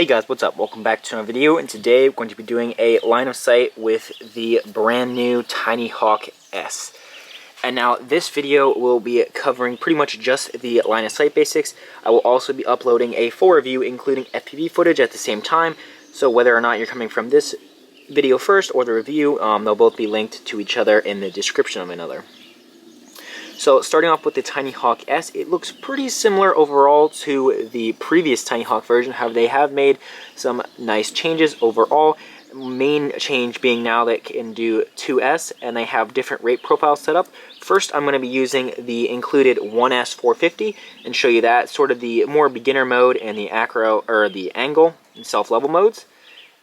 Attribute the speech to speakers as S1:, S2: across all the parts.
S1: Hey guys, what's up? Welcome back to another video, and today we're going to be doing a line of sight with the brand new tinyhawk-s. And now this video will be covering pretty much just the line of sight basics. I will also be uploading a full review including FPV footage at the same time, so whether or not you're coming from this video first or the review, they'll both be linked to each other in the description of another. So starting off with the tinyhawk-s, it looks pretty similar overall to the previous tinyhawk version. However, they have made some nice changes overall. Main change being now that it can do 2S, and they have different rate profiles set up. First, I'm going to be using the included 1S 450 and show you that, sort of the more beginner mode and the acro or the angle and self-level modes.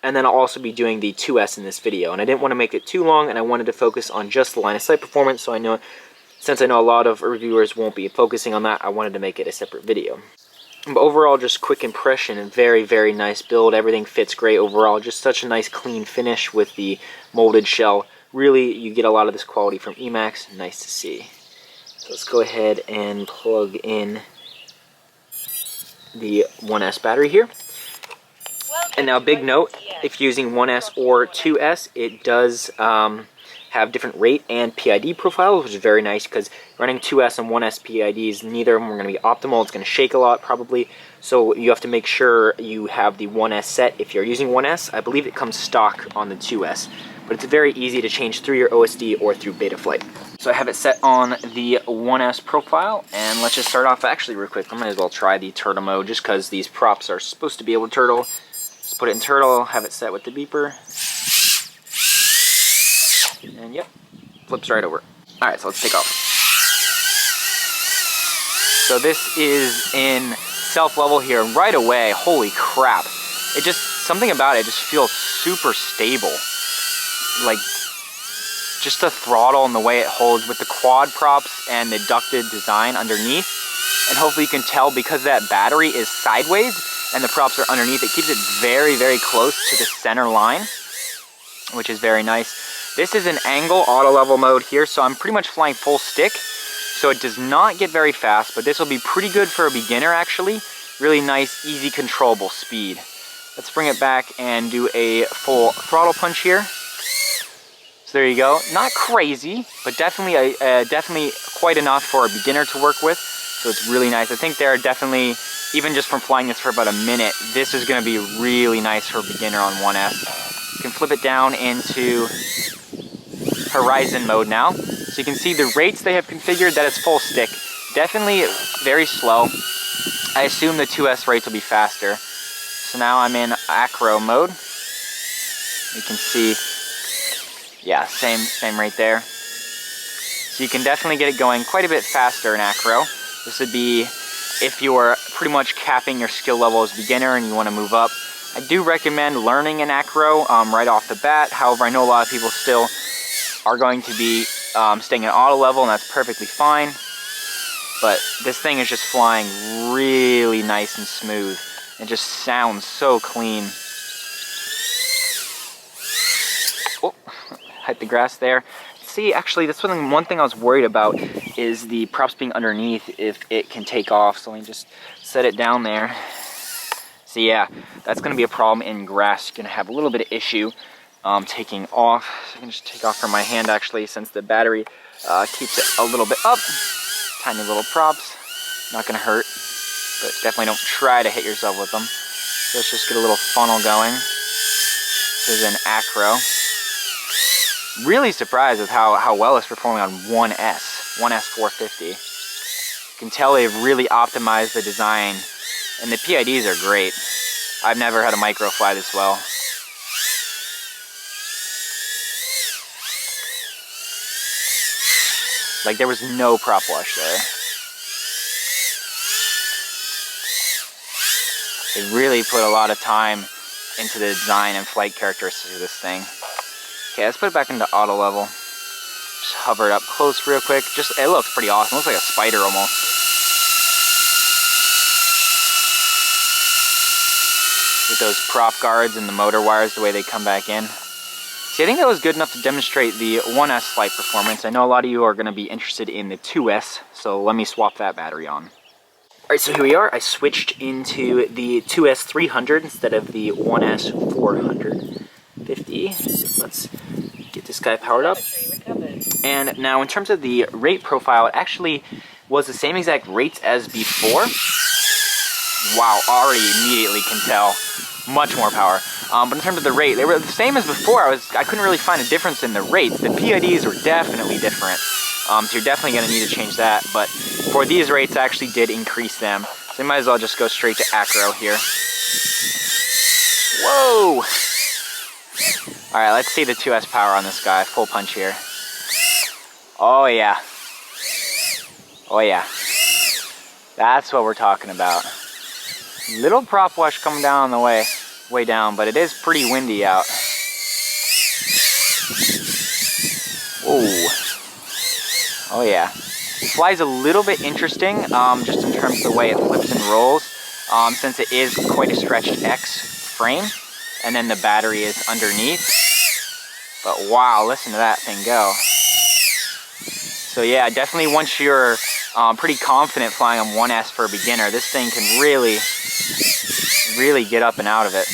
S1: And then I'll also be doing the 2S in this video. And I didn't want to make it too long, and I wanted to focus on just the line of sight performance, so since I know a lot of reviewers won't be focusing on that, I wanted to make it a separate video. But overall, just quick impression, very, very nice build. Everything fits great overall. Just such a nice clean finish with the molded shell. Really, you get a lot of this quality from Emax. Nice to see. So let's go ahead and plug in the 1S battery here. And now, big note, if you're using 1S or 2S, it does have different rate and PID profiles, which is very nice because running 2S and 1S PIDs, neither of them are going to be optimal. It's going to shake a lot probably, so you have to make sure you have the 1S set. If you're using 1S, I believe it comes stock on the 2S, but it's very easy to change through your OSD or through Betaflight. So I have it set on the 1S profile, and let's just start off actually real quick. I might as well try the turtle mode just because these props are supposed to be able to turtle. Just put it in turtle, have it set with the beeper. And yep, flips right over. Alright, so let's take off. So this is in self-level here, and right away, holy crap. It just, something about it just feels super stable. Like, just the throttle and the way it holds with the quad props and the ducted design underneath. And hopefully you can tell, because that battery is sideways and the props are underneath, it keeps it very, very close to the center line, which is very nice. This is an angle auto level mode here, so I'm pretty much flying full stick, so it does not get very fast, but this will be pretty good for a beginner actually. Really nice, easy, controllable speed. Let's bring it back and do a full throttle punch here. So there you go. Not crazy, but definitely definitely quite enough for a beginner to work with, so it's really nice. I think there are definitely, even just from flying this for about a minute, this is going to be really nice for a beginner on 1S. You can flip it down into horizon mode now, so you can see the rates they have configured, that it's full stick. Definitely very slow. I assume the 2S rates will be faster. So now I'm in acro mode. You can see, yeah, same rate there. So you can definitely get it going quite a bit faster in acro. This would be if you're pretty much capping your skill level as beginner and you want to move up. I do recommend learning in acro right off the bat. However, I know a lot of people still are going to be staying at auto level, and that's perfectly fine. But this thing is just flying really nice and smooth. It just sounds so clean. Oh, hit the grass there. See, actually, that's one thing I was worried about, is the props being underneath, if it can take off. So let me just set it down there. So yeah, that's going to be a problem in grass. You're going to have a little bit of issue taking off. So I can just take off from my hand actually, since the battery keeps it a little bit up. Tiny little props, not going to hurt, but definitely don't try to hit yourself with them. So let's just get a little funnel going. This is an acro. Really surprised with how well it's performing on 1S 450. You can tell they've really optimized the design, and the PIDs are great. I've never had a micro fly this well. Like, there was no prop wash there. They really put a lot of time into the design and flight characteristics of this thing. Okay, let's put it back into auto level. Just hover it up close real quick. It looks pretty awesome. It looks like a spider almost. With those prop guards and the motor wires, the way they come back in. See, I think that was good enough to demonstrate the 1S flight performance. I know a lot of you are going to be interested in the 2S, so let me swap that battery on. Alright, so here we are. I switched into the 2S 300 instead of the 1S 450. So let's get this guy powered up. And now in terms of the rate profile, it actually was the same exact rates as before. Wow, already immediately can tell much more power. But in terms of the rate, they were the same as before. I couldn't really find a difference in the rates. The PIDs were definitely different. So you're definitely going to need to change that. But for these rates, I actually did increase them. So you might as well just go straight to acro here. Whoa! Alright, let's see the 2S power on this guy. Full punch here. Oh yeah. Oh yeah. That's what we're talking about. Little prop wash coming down on the way down, but it is pretty windy out. Whoa. Oh yeah. It flies a little bit interesting, just in terms of the way it flips and rolls, since it is quite a stretched X frame, and then the battery is underneath. But wow, listen to that thing go. So yeah, definitely once you're pretty confident flying on 1S for a beginner, this thing can really get up and out of it.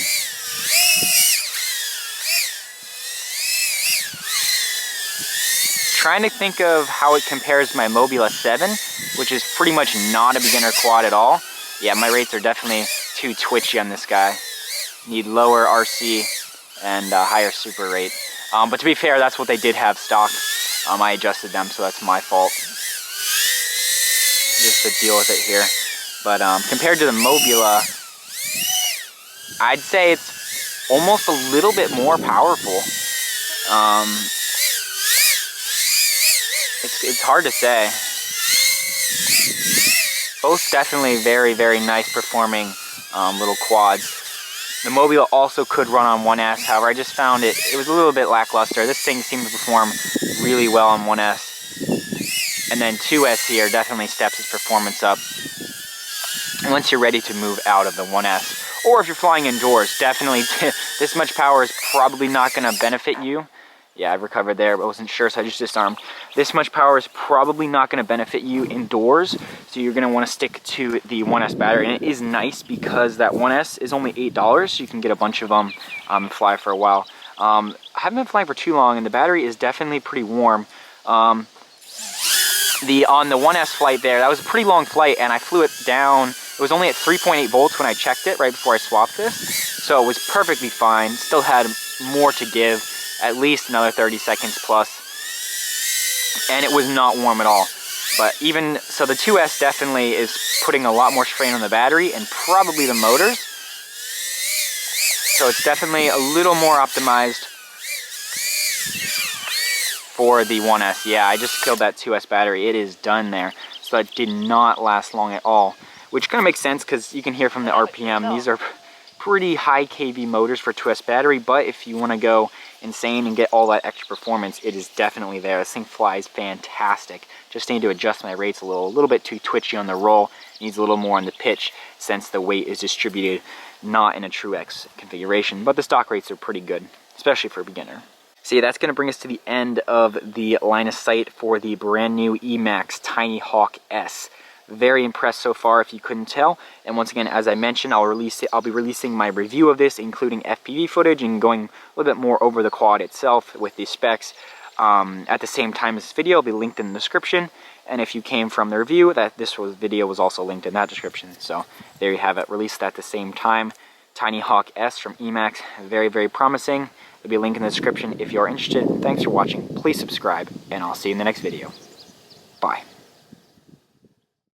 S1: Trying to think of how it compares to my Mobula 7, which is pretty much not a beginner quad at all. Yeah, my rates are definitely too twitchy on this guy. Need lower RC and higher super rate. But to be fair, that's what they did have stock. I adjusted them, so that's my fault. Just to deal with it here. But compared to the Mobula, I'd say it's almost a little bit more powerful. It's hard to say. Both definitely very nice performing little quads. The Mobula also could run on 1S, however I just found it was a little bit lackluster. This thing seemed to perform really well on 1S. And then 2S here definitely steps its performance up once you're ready to move out of the 1S. Or if you're flying indoors, definitely this much power is probably not going to benefit you. Yeah, I recovered there, but I wasn't sure, so I just disarmed. This much power is probably not going to benefit you indoors, so you're going to want to stick to the 1S battery. And it is nice because that 1S is only $8, so you can get a bunch of them and fly for a while. I haven't been flying for too long, and the battery is definitely pretty warm. On the 1S flight there, that was a pretty long flight, and I flew it down. It was only at 3.8 volts when I checked it right before I swapped this, so it was perfectly fine. Still had more to give. At least another 30 seconds plus, and it was not warm at all. But even so, the 2S definitely is putting a lot more strain on the battery and probably the motors, so it's definitely a little more optimized for the 1S. Yeah, I just killed that 2S battery. It is done there, so that did not last long at all, which kind of makes sense because you can hear from the RPM, these are pretty high kV motors for 2S battery, but if you want to go insane and get all that extra performance, it is definitely there. This thing flies fantastic. Just need to adjust my rates a little bit too twitchy on the roll. Needs a little more on the pitch since the weight is distributed not in a true X configuration, but the stock rates are pretty good, especially for a beginner. See, that's going to bring us to the end of the line of sight for the brand new Emax TinyHawk S. Very impressed so far, if you couldn't tell. And once again, as I mentioned, I'll be releasing my review of this, including FPV footage and going a little bit more over the quad itself with the specs at the same time as this video. It'll be linked in the description. And if you came from the review, video was also linked in that description. So there you have it, released at the same time. TinyHawk-s from Emax, very promising. There'll be a link in the description if you are interested. Thanks for watching. Please subscribe, and I'll see you in the next video. Bye.